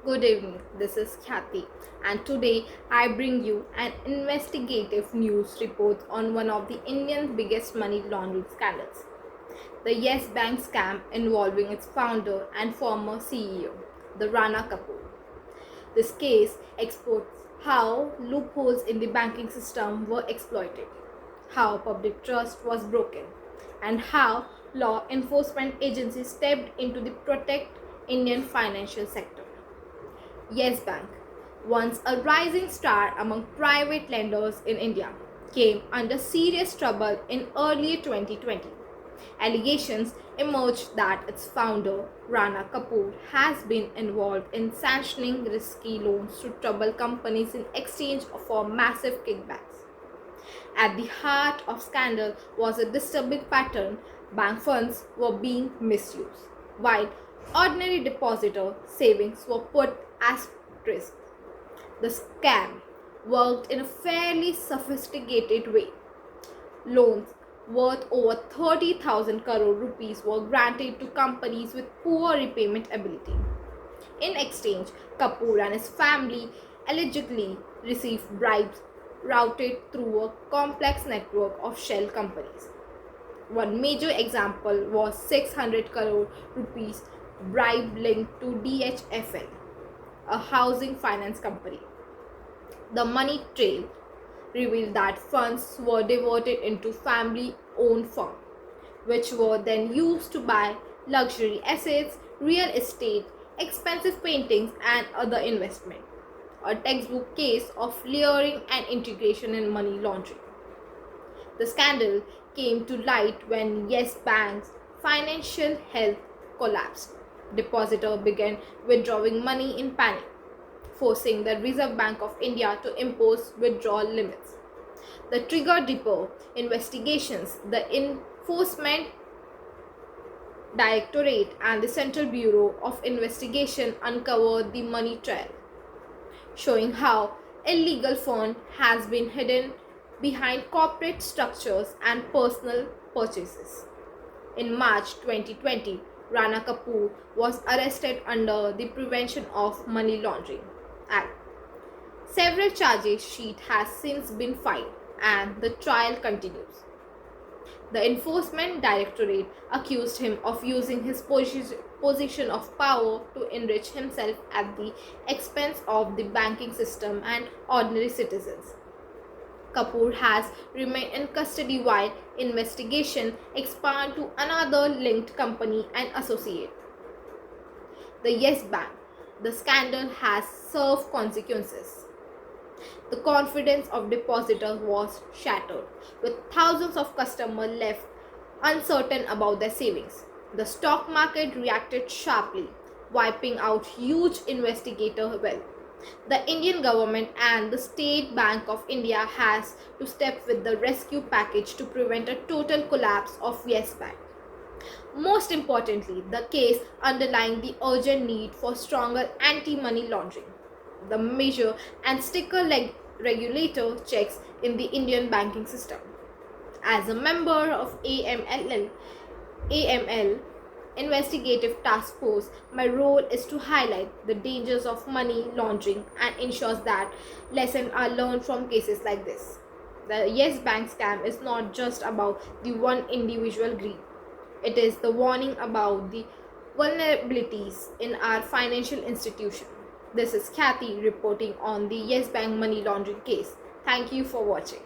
Good evening, this is Khyati, and today I bring you an investigative news report on one of the Indian's biggest money laundering scandals, the Yes Bank scam involving its founder and former CEO, the Rana Kapoor. This case exposed how loopholes in the banking system were exploited, how public trust was broken, and how law enforcement agencies stepped in to protect Indian financial sector. Yes Bank, once a rising star among private lenders in India, came under serious trouble in early 2020. Allegations emerged that its founder, Rana Kapoor, has been involved in sanctioning risky loans to troubled companies in exchange for massive kickbacks. At the heart of scandal was a disturbing pattern: bank funds were being misused, while ordinary depositor savings were put at risk. The scam worked in a fairly sophisticated way. Loans worth over 30,000 crore rupees were granted to companies with poor repayment ability. In exchange, Kapoor and his family allegedly received bribes routed through a complex network of shell companies. One major example was 600 crore rupees bribe linked to DHFL, a housing finance company. The money trail revealed that funds were diverted into family owned firms, which were then used to buy luxury assets, real estate, expensive paintings, and other investment. A textbook case of layering and integration in money laundering. The scandal came to light when Yes Bank's financial health collapsed. Depositors began withdrawing money in panic, forcing the Reserve Bank of India to impose withdrawal limits. The triggered deeper investigations. The Enforcement Directorate and the Central Bureau of Investigation uncovered the money trail, showing how illegal fund has been hidden behind corporate structures and personal purchases. In March 2020, Rana Kapoor was arrested under the Prevention of Money Laundering Act. Several charges sheet has since been filed and the trial continues. The Enforcement Directorate accused him of using his position of power to enrich himself at the expense of the banking system and ordinary citizens. Kapoor has remained in custody while investigation expand to another linked company and associate, the Yes Bank. The scandal has served consequences. The confidence of depositors was shattered, with thousands of customers left uncertain about their savings. The stock market reacted sharply, wiping out huge investigator wealth. The Indian government and the State Bank of India has to step with the rescue package to prevent a total collapse of Yes Bank. Most importantly, the case underlying the urgent need for stronger anti-money laundering, the measure and sticker regulator checks in the Indian banking system. As a member of AML Investigative Task Force, my role is to highlight the dangers of money laundering and ensures that lessons are learned from cases like this. The Yes Bank scam is not just about the one individual greed. It is the warning about the vulnerabilities in our financial institution. This is Kathy reporting on the Yes Bank money laundering case. Thank you for watching.